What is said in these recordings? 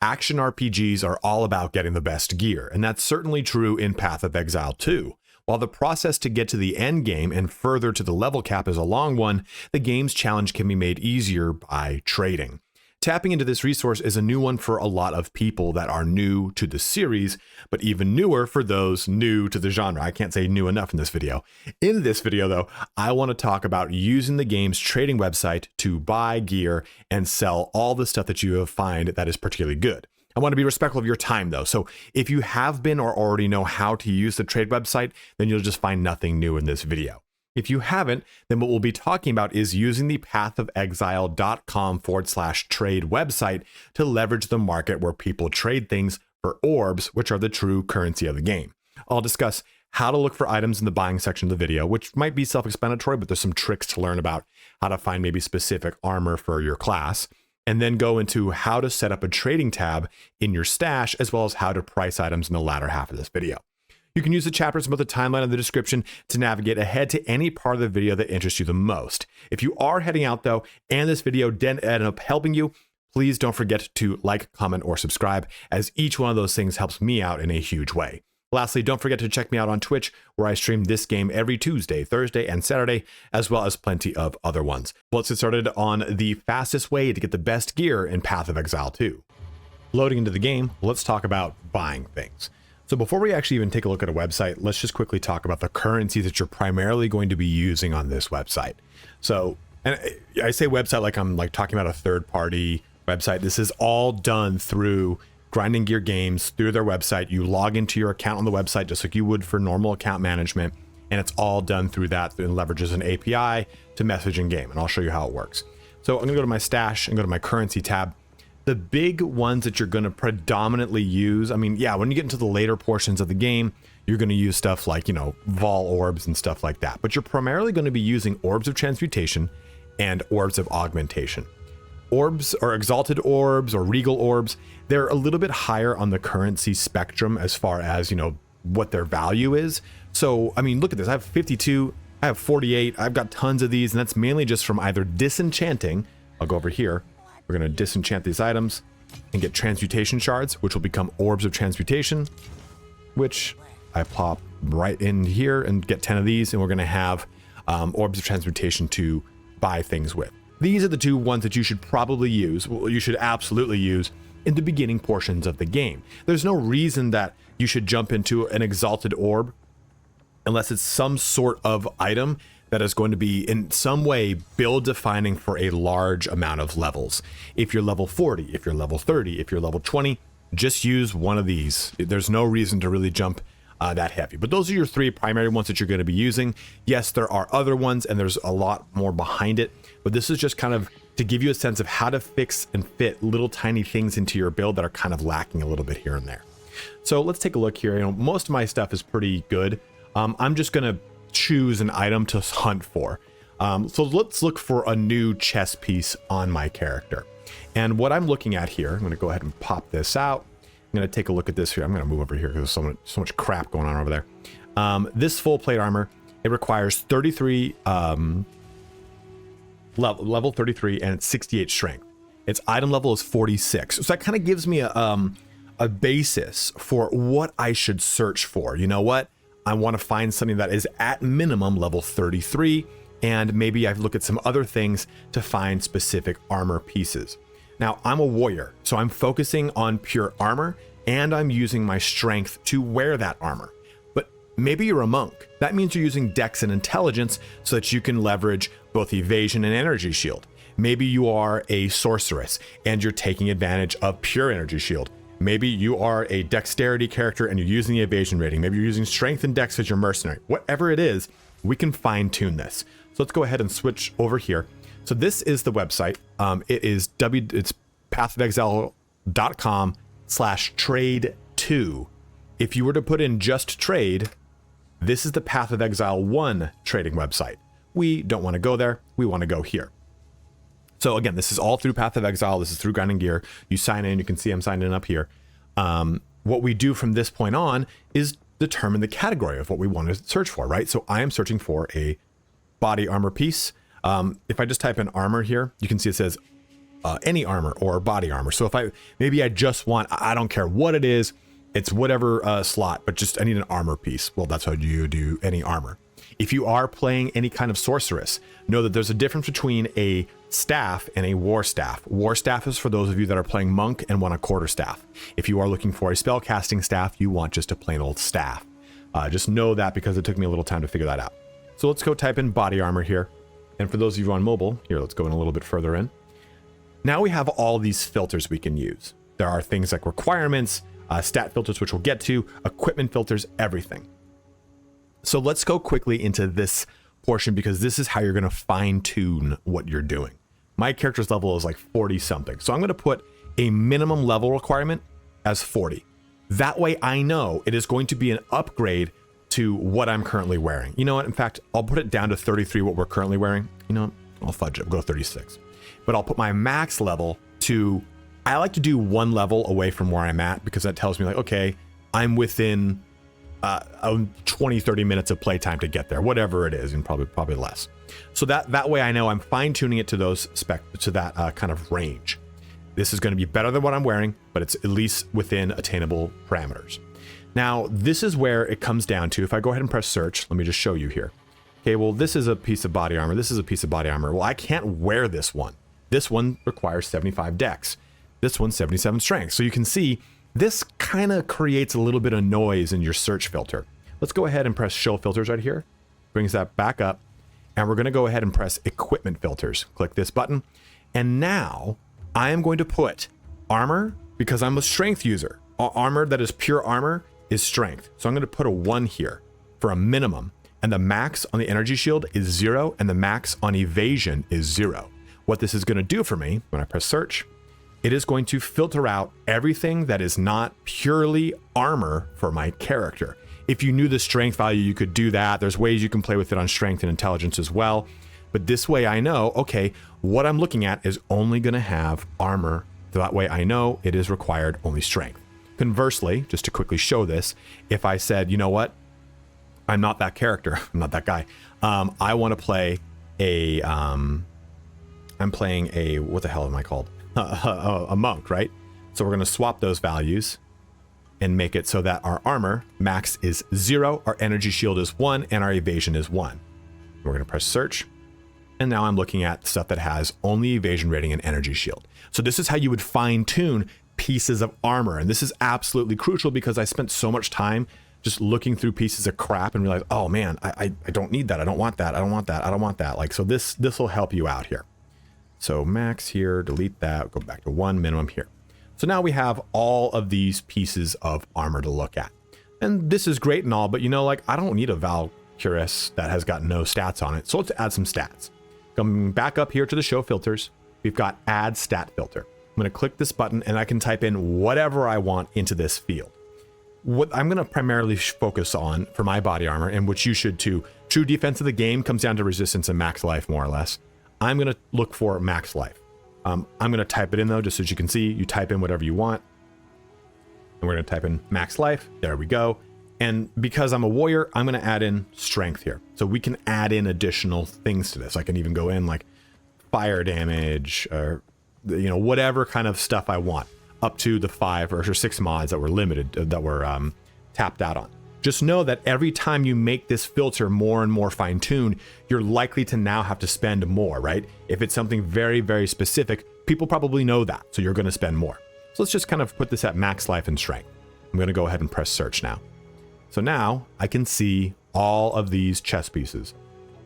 action RPGs are all about getting the best gear, and that's certainly true in Path of Exile 2. While the process to get to the end game and further to the level cap is a long one, the game's challenge can be made easier by trading. Tapping into this resource is a new one for a lot of people that are new to the series, but even newer for those new to the genre. I can't say new enough in this video. In this video, though, I want to talk about using the game's trading website to buy gear and sell all the stuff that you find that is particularly good. I want to be respectful of your time, though. So if you have been or already know how to use the trade website, then you'll just find nothing new in this video. If you haven't, then what we'll be talking about is using the pathofexile.com/trade website to leverage the market where people trade things for orbs, which are the true currency of the game. I'll discuss how to look for items in the buying section of the video, which might be self-explanatory, but there's some tricks to learn about how to find maybe specific armor for your class, and then go into how to set up a trading tab in your stash, as well as how to price items in the latter half of this video. You can use the chapters about the timeline in the description to navigate ahead to any part of the video that interests you the most. If you are heading out though, and this video didn't end up helping you, please don't forget to like, comment, or subscribe, as each one of those things helps me out in a huge way. Lastly, don't forget to check me out on Twitch, where I stream this game every Tuesday, Thursday, and Saturday, as well as plenty of other ones. Let's get started on the fastest way to get the best gear in Path of Exile 2. Loading into the game, let's talk about buying things. So before we actually even take a look at a website, let's just quickly talk about the currency that you're primarily going to be using on this website. So, and I say website like I'm like talking about a third-party website. This is all done through Grinding Gear Games, through their website. You log into your account on the website just like you would for normal account management, and it's all done through that. It leverages an API to message in game, and I'll show you how it works. So I'm gonna go to my stash and go to my currency tab. The big ones that you're going to predominantly use, I mean, yeah, when you get into the later portions of the game, you're going to use stuff like, Vol orbs and stuff like that. But you're primarily going to be using orbs of transmutation and orbs of augmentation. Orbs or exalted orbs or regal orbs, they're a little bit higher on the currency spectrum as far as, what their value is. So, I mean, look at this. I have 52, I have 48, I've got tons of these, and that's mainly just from either disenchanting. I'll go over here. We're going to disenchant these items and get transmutation shards, which will become orbs of transmutation, which I plop right in here and get 10 of these. And we're going to have orbs of transmutation to buy things with. These are the two ones that you should probably use. Well, you should absolutely use in the beginning portions of the game. There's no reason that you should jump into an exalted orb unless it's some sort of item that is going to be in some way build defining for a large amount of levels. If you're level 40, if you're level 30, if you're level 20, just use one of these. There's no reason to really jump that heavy, but those are your three primary ones that you're going to be using. Yes, there are other ones and there's a lot more behind it, but this is just kind of to give you a sense of how to fix and fit little tiny things into your build that are kind of lacking a little bit here and there. So let's take a look here. Most of my stuff is pretty good. I'm just going to choose an item to hunt for. So let's look for a new chess piece on my character. And what I'm looking at here, I'm going to go ahead and pop this out. I'm going to take a look at this here. I'm going to move over here because there's so much crap going on over there. This full plate armor, it requires 33 level 33 and it's 68 strength. Its item level is 46. So that kind of gives me a basis for what I should search for. You know what? I want to find something that is at minimum level 33, and maybe I look at some other things to find specific armor pieces. Now, I'm a warrior, so I'm focusing on pure armor, and I'm using my strength to wear that armor. But maybe you're a monk. That means you're using dex and intelligence so that you can leverage both evasion and energy shield. Maybe you are a sorceress, and you're taking advantage of pure energy shield. Maybe you are a dexterity character and you're using the evasion rating. Maybe you're using strength and dex as your mercenary. Whatever it is, we can fine tune this. So let's go ahead and switch over here. So this is the website. It's pathofexile.com/trade2. If you were to put in just trade, this is the Path of Exile 1 trading website. We don't want to go there. We want to go here. So again, this is all through Path of Exile. This is through Grinding Gear. You sign in, you can see I'm signed in up here. What we do from this point on is determine the category of what we want to search for, right? So I am searching for a body armor piece. If I just type in armor here, you can see it says any armor or body armor. So if maybe I just want, I don't care what it is, it's whatever slot, but just I need an armor piece. Well, that's how you do any armor. If you are playing any kind of sorceress, know that there's a difference between a staff and a war staff. War staff is for those of you that are playing monk and want a quarter staff. If you are looking for a spell casting staff, you want just a plain old staff. Just know that because it took me a little time to figure that out. So let's go type in body armor here. And for those of you on mobile, here, let's go in a little bit further in. Now we have all these filters we can use. There are things like requirements, stat filters, which we'll get to, equipment filters, everything. So let's go quickly into this portion because this is how you're going to fine tune what you're doing. My character's level is like 40 something. So I'm going to put a minimum level requirement as 40. That way I know it is going to be an upgrade to what I'm currently wearing. You know what? In fact, I'll put it down to 33, what we're currently wearing. You know what? I'll fudge it, I'll go 36. But I'll put my max level to, I like to do one level away from where I'm at because that tells me like, okay, I'm within 20, 30 minutes of playtime to get there, whatever it is, and probably less. So that way I know I'm fine tuning it to those to that kind of range. This is going to be better than what I'm wearing, but it's at least within attainable parameters. Now, this is where it comes down to, if I go ahead and press search, let me just show you here. Okay, well, this is a piece of body armor. This is a piece of body armor. Well, I can't wear this one. This one requires 75 dex. This one's 77 strength. So you can see this kind of creates a little bit of noise in your search filter. Let's go ahead and press show filters right here. Brings that back up. And we're going to go ahead and press equipment filters. Click this button. And now I am going to put armor because I'm a strength user. Armor that is pure armor is strength. So I'm going to put a 1 here for a minimum. And the max on the energy shield is 0. And the max on evasion is 0. What this is going to do for me when I press search, it is going to filter out everything that is not purely armor for my character. If you knew the strength value, you could do that. There's ways you can play with it on strength and intelligence as well. But this way I know, okay, what I'm looking at is only going to have armor. That way I know it is required only strength. Conversely, just to quickly show this, if I said, you know what, I'm not that character, I'm not that guy. I want to play a, I'm playing a, what the hell am I called? A monk, right? So we're going to swap those values and make it so that our armor max is 0, our energy shield is 1, and our evasion is 1. We're going to press search. And now I'm looking at stuff that has only evasion rating and energy shield. So this is how you would fine tune pieces of armor. And this is absolutely crucial because I spent so much time just looking through pieces of crap and realized, oh man, I don't need that. I don't want that. I don't want that. I don't want that. Like, so this will help you out here. So max here, delete that, go back to 1, minimum here. So now we have all of these pieces of armor to look at. And this is great and all, but you know, like I don't need a Valkyrus that has got no stats on it. So let's add some stats. Coming back up here to the show filters, we've got add stat filter. I'm going to click this button and I can type in whatever I want into this field. What I'm going to primarily focus on for my body armor, and which you should too, true defense of the game comes down to resistance and max life more or less. I'm going to look for max life. I'm going to type it in though, just so you can see, you type in whatever you want. And we're going to type in max life. There we go. And because I'm a warrior, I'm going to add in strength here. So we can add in additional things to this. I can even go in like fire damage or, you know, whatever kind of stuff I want up to the 5 or 6 mods that were limited, that were tapped out on. Just know that every time you make this filter more and more fine-tuned, you're likely to now have to spend more, right? If it's something very, very specific, people probably know that, so you're going to spend more. So let's just kind of put this at max life and strength. I'm going to go ahead and press search now. So now I can see all of these chess pieces.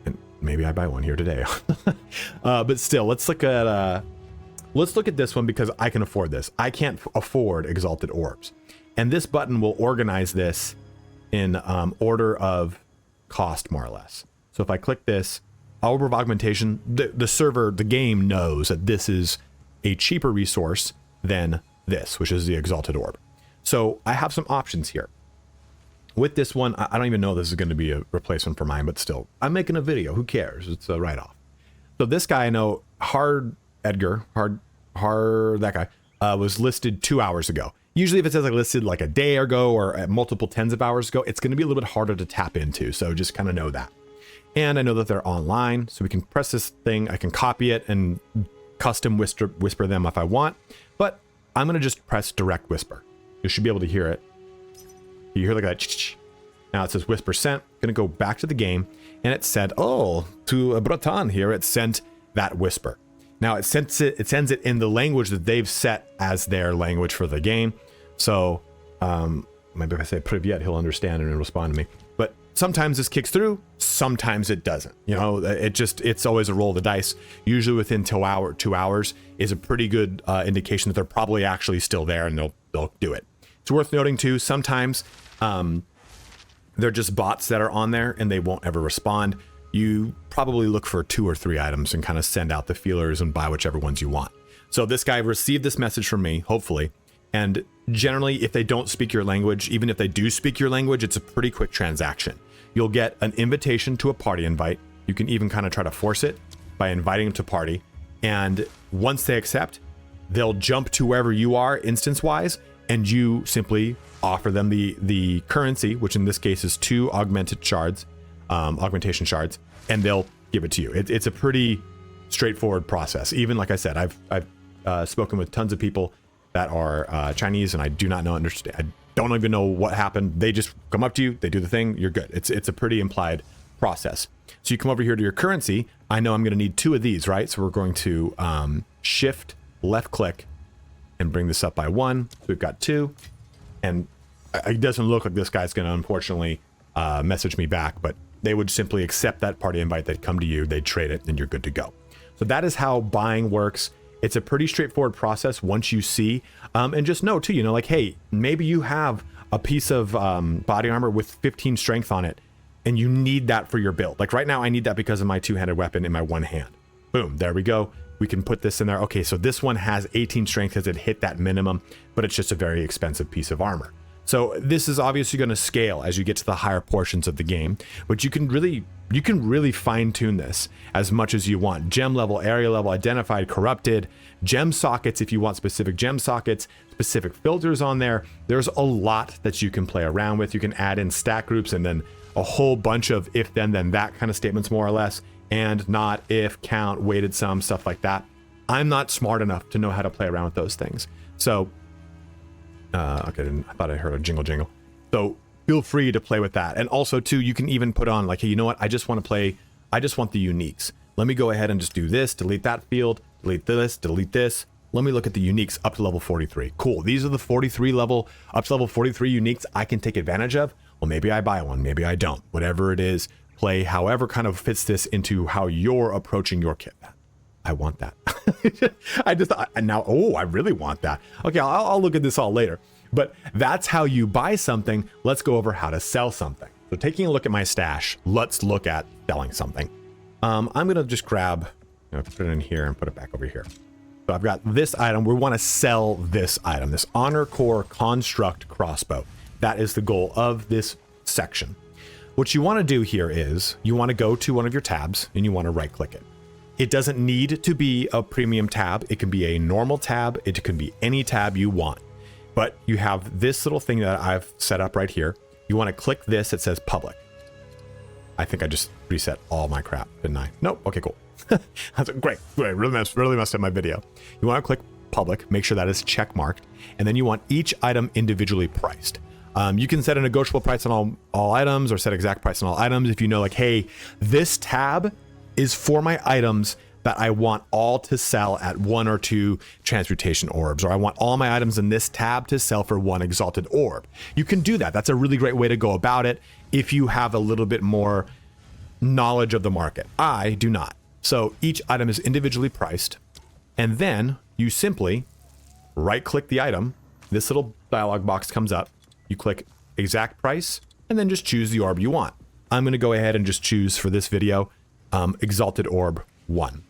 And maybe I buy one here today. But still, let's look at this one because I can afford this. I can't afford exalted orbs. And this button will organize this in order of cost, more or less. So if I click this, orb of augmentation, the server, the game knows that this is a cheaper resource than this, which is the exalted orb. So I have some options here. With this one, I don't even know this is going to be a replacement for mine, but still, I'm making a video. Who cares? It's a write-off. So this guy I know, that guy, was listed 2 hours ago. Usually if it says like listed like a day ago or at multiple tens of hours ago, it's going to be a little bit harder to tap into. So just kind of know that. And I know that they're online, so we can press this thing. I can copy it and custom whisper them if I want, but I'm going to just press direct whisper. You should be able to hear it. You hear like that. Now it says whisper sent. I'm going to go back to the game, and it said, oh, to a Breton here, it sent that whisper. Now it sends it in the language that they've set as their language for the game. So maybe if I say privyet, he'll understand and respond to me. But sometimes this kicks through, sometimes it doesn't. You know, it's always a roll of the dice. Usually within 2 hours is a pretty good indication that they're probably actually still there, and they'll do it. It's worth noting too, sometimes they're just bots that are on there and they won't ever respond. You probably look for 2 or 3 items and kind of send out the feelers and buy whichever ones you want. So this guy received this message from me, hopefully. And generally, if they don't speak your language, even if they do speak your language, it's a pretty quick transaction. You'll get an invitation to a party invite. You can even kind of try to force it by inviting them to party. And once they accept, they'll jump to wherever you are instance-wise, and you simply offer them the currency, which in this case is 2 augmentation shards, and they'll give it to you. It's a pretty straightforward process. Even like I said, I've spoken with tons of people that are Chinese, and I do not understand. I don't even know what happened. They just come up to you, they do the thing, you're good. It's a pretty implied process. So you come over here to your currency. I know I'm going to need 2 of these, right? So we're going to shift left click and bring this up by 1. So we've got 2, and it doesn't look like this guy's going to unfortunately message me back, but they would simply accept that party invite. They'd come to you, they'd trade it, and you're good to go. So that is how buying works. It's a pretty straightforward process once you see, and just know too, you know, like, hey, maybe you have a piece of body armor with 15 strength on it, and you need that for your build. Like right now, I need that because of my 2-handed weapon in my 1 hand. Boom, there we go. We can put this in there. Okay, so this one has 18 strength because it hit that minimum, but it's just a very expensive piece of armor. So this is obviously going to scale as you get to the higher portions of the game, but you can really fine tune this as much as you want. Gem level, area level, identified, corrupted, gem sockets if you want specific gem sockets, specific filters on there. There's a lot that you can play around with. You can add in stack groups and then a whole bunch of if then that kind of statements, more or less, and not, if, count, weighted sum, stuff like that. I'm not smart enough to know how to play around with those things. So okay, I thought I heard a jingle. So feel free to play with that. And also too, you can even put on like, hey, you know what? I just want the uniques. Let me go ahead and just do this, delete that field, delete this, delete this. Let me look at the uniques up to level 43. Cool. These are the 43 level, up to level 43 uniques I can take advantage of. Well, maybe I buy one, maybe I don't. Whatever it is, play however kind of fits this into how you're approaching your kit. I want that. I really want that. Okay, I'll look at this all later. But that's how you buy something. Let's go over how to sell something. So taking a look at my stash, let's look at selling something. I'm gonna just grab, put it in here and put it back over here. So I've got this item. We want to sell this item, this Honor Core Construct Crossbow. That is the goal of this section. What you want to do here is you want to go to one of your tabs and you want to right click it. It doesn't need to be a premium tab. It can be a normal tab. It can be any tab you want. But you have this little thing that I've set up right here. You want to click this. It says public. I think I just reset all my crap, didn't I? Nope. Okay, cool. That's great. Really messed up my video. You want to click public. Make sure that is check marked. And then you want each item individually priced. You can set a negotiable price on all items or set exact price on all items. If you know like, hey, this tab is for my items that I want all to sell at 1 or 2 transmutation orbs, or I want all my items in this tab to sell for 1 exalted orb. You can do that. That's a really great way to go about it if you have a little bit more knowledge of the market. I do not. So each item is individually priced, and then you simply right click the item. This little dialog box comes up. You click exact price and then just choose the orb you want. I'm going to go ahead and just choose for this video Exalted Orb 1.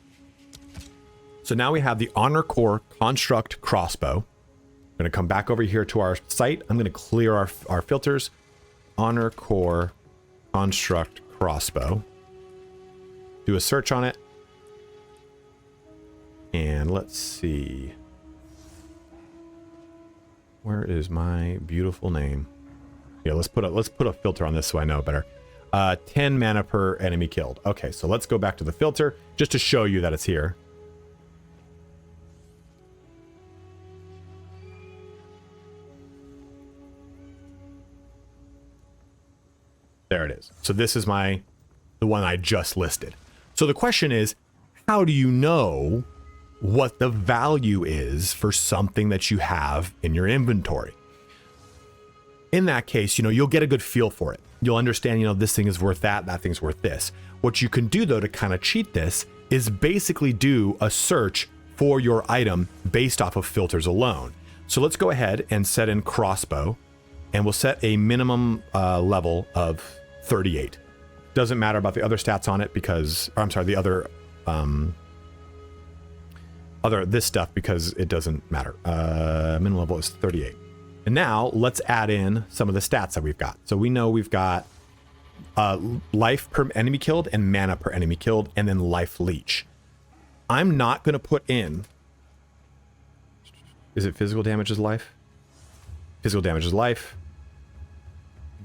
So now we have the Honor Core Construct Crossbow. I'm going to come back over here to our site. I'm going to clear our filters. Honor Core Construct Crossbow. Do a search on it. And let's see. Where is my beautiful name? Yeah, let's put a filter on this so I know better. 10 mana per enemy killed. Okay, so let's go back to the filter just to show you that it's here. There it is. So this is the one I just listed. So the question is, how do you know what the value is for something that you have in your inventory? In that case, you'll get a good feel for it. You'll understand, this thing is worth that thing's worth this. What you can do though to kind of cheat this is basically do a search for your item based off of filters alone. So let's go ahead and set in crossbow, and we'll set a minimum level of 38. Doesn't matter about the other stats on it because, or I'm sorry, the other this stuff, because it doesn't matter. Minimum level is 38. And now let's add in some of the stats that we've got. So we know we've got life per enemy killed and mana per enemy killed, and then life leech. I'm not going to put in, is it physical damage is life? Physical damage is life.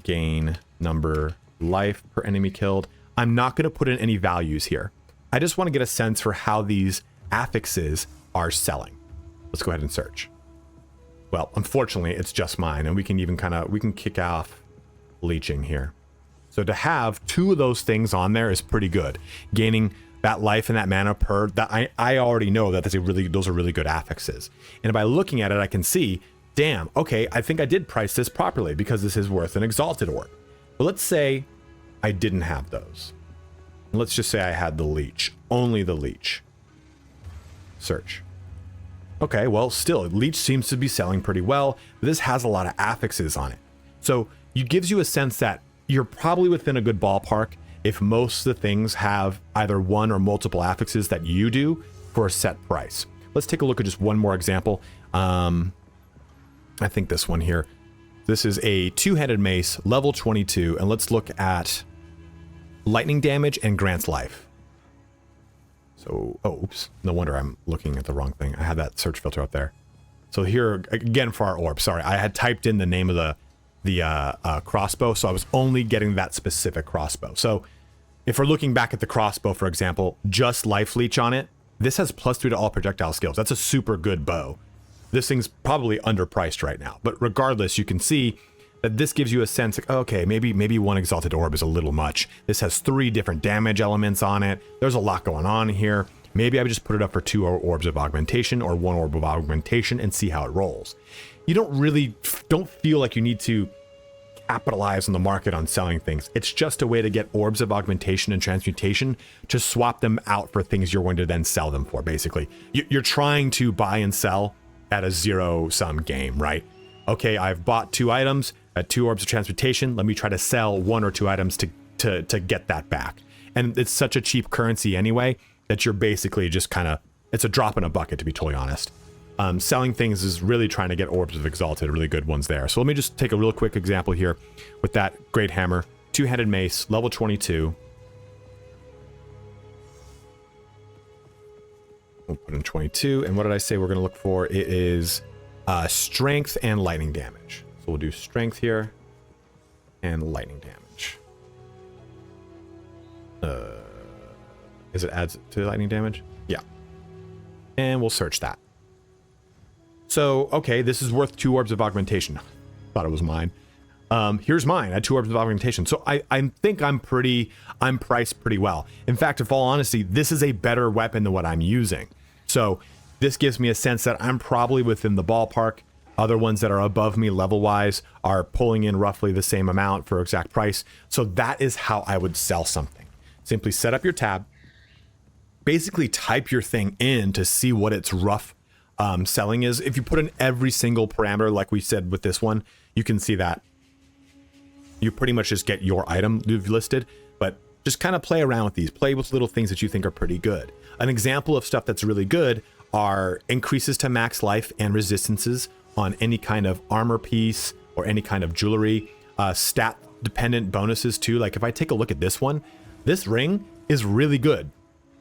Gain number life per enemy killed. I'm not going to put in any values here. I just want to get a sense for how these affixes are selling. Let's go ahead and search. Well, unfortunately, it's just mine, and we can even we can kick off leeching here. So to have two of those things on there is pretty good. Gaining that life and that mana per, that I already know that those are really good affixes. And by looking at it, I can see, damn, okay, I think I did price this properly because this is worth an exalted orb. But let's say I didn't have those. Let's just say I had the leech, only the leech. Search. Okay, well, still, leech seems to be selling pretty well. But this has a lot of affixes on it. So it gives you a sense that you're probably within a good ballpark if most of the things have either one or multiple affixes that you do for a set price. Let's take a look at just one more example. I think this one here. This is a two-handed mace, level 22, and let's look at lightning damage and grants life. So, oh, oops, no wonder I'm looking at the wrong thing. I had that search filter up there. So here, again, for our orb, sorry, I had typed in the name of the crossbow, so I was only getting that specific crossbow. So if we're looking back at the crossbow, for example, just life leech on it, this has +3 to all projectile skills. That's a super good bow. This thing's probably underpriced right now, but regardless, you can see that this gives you a sense like, okay, maybe one exalted orb is a little much. This has 3 different damage elements on it. There's a lot going on here. Maybe I would just put it up for 2 orbs of augmentation or 1 orb of augmentation and see how it rolls. You don't feel like you need to capitalize on the market on selling things. It's just a way to get orbs of augmentation and transmutation to swap them out for things you're going to then sell them for, basically. You're trying to buy and sell at a zero-sum game, right? Okay, I've bought 2 items at 2 orbs of transmutation. Let me try to sell 1 or 2 items to get that back. And it's such a cheap currency anyway that you're basically just it's a drop in a bucket, to be totally honest. Selling things is really trying to get orbs of exalted, really good ones there. So let me just take a real quick example here with that great hammer, two-handed mace, level 22. We'll put in 22. And what did I say we're going to look for? It is strength and lightning damage. So we'll do strength here and lightning damage. Is it adds to lightning damage? Yeah. And we'll search that. So, okay, this is worth 2 orbs of augmentation. Thought it was mine. Here's mine. I had 2 orbs of augmentation. So I think I'm priced pretty well. In fact, in all honesty, this is a better weapon than what I'm using. So this gives me a sense that I'm probably within the ballpark. Other ones that are above me level-wise are pulling in roughly the same amount for exact price. So that is how I would sell something. Simply set up your tab, basically type your thing in to see what its rough selling is. If you put in every single parameter, like we said with this one, you can see that you pretty much just get your item you've listed, but just kind of play around with these. Play with little things that you think are pretty good. An example of stuff that's really good are increases to max life and resistances on any kind of armor piece or any kind of jewelry. Stat dependent bonuses too. Like if I take a look at this one, this ring is really good.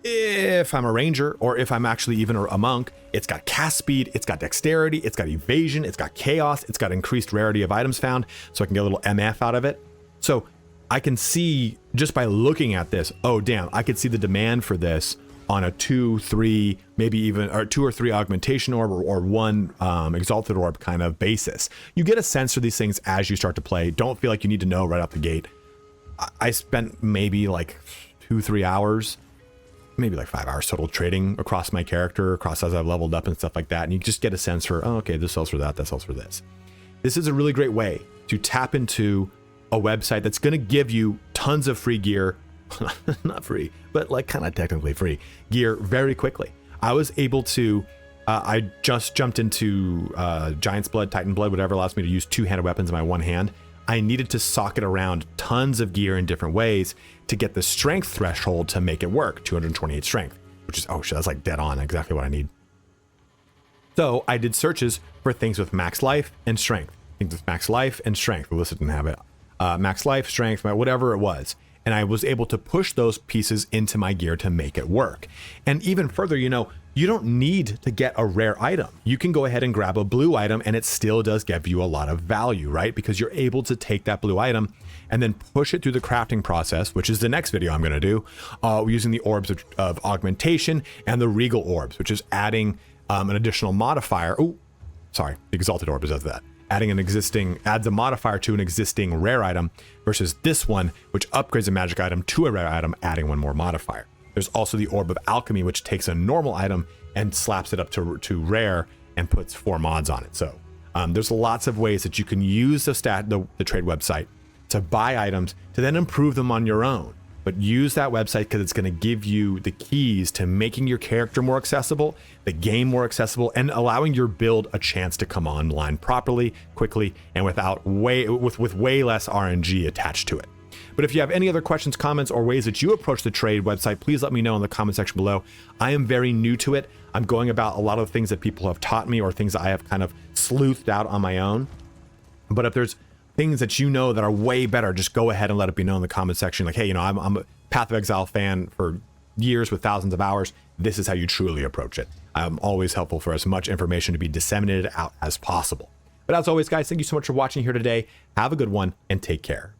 If I'm a ranger or if I'm actually even a monk, it's got cast speed, it's got dexterity, it's got evasion, it's got chaos, it's got increased rarity of items found, so I can get a little MF out of it. So I can see just by looking at this, oh damn, I could see the demand for this on a 2, 3, maybe even or 2 or 3 augmentation orb or 1 exalted orb kind of basis. You get a sense for these things as you start to play. Don't feel like you need to know right off the gate. I spent maybe like 2-3 hours, maybe like 5 hours total trading across my character, across as I've leveled up and stuff like that. And you just get a sense for, oh, okay, this sells for that sells for this. This is a really great way to tap into a website that's going to give you tons of free gear, not free, but like kind of technically free gear very quickly. I was able to, I just jumped into Giant's Blood, Titan Blood, whatever allows me to use two-handed weapons in my one hand. I needed to socket around tons of gear in different ways to get the strength threshold to make it work, 228 strength, which is, oh shit, that's like dead on, exactly what I need. So I did searches for things with max life and strength, things with max life and strength. Alyssa didn't have it. Max life, strength, whatever it was. And I was able to push those pieces into my gear to make it work. And even further, you know, you don't need to get a rare item. You can go ahead and grab a blue item and it still does give you a lot of value, right? Because you're able to take that blue item and then push it through the crafting process, which is the next video I'm going to do, using the orbs of augmentation and the regal orbs, which is adding an additional modifier. Oh, sorry, the exalted orb does that. Adding adds a modifier to an existing rare item versus this one, which upgrades a magic item to a rare item, adding one more modifier. There's also the Orb of Alchemy, which takes a normal item and slaps it up to rare and puts 4 mods on it. So there's lots of ways that you can use the trade website to buy items to then improve them on your own. But use that website because it's going to give you the keys to making your character more accessible, the game more accessible, and allowing your build a chance to come online properly, quickly, and with way less RNG attached to it. But if you have any other questions, comments, or ways that you approach the trade website, please let me know in the comment section below. I am very new to it. I'm going about a lot of things that people have taught me or things that I have kind of sleuthed out on my own. But if there's things that you know that are way better, just go ahead and let it be known in the comment section. Like, hey, you know, I'm a Path of Exile fan for years with thousands of hours. This is how you truly approach it. I'm always helpful for as much information to be disseminated out as possible. But as always, guys, thank you so much for watching here today. Have a good one and take care.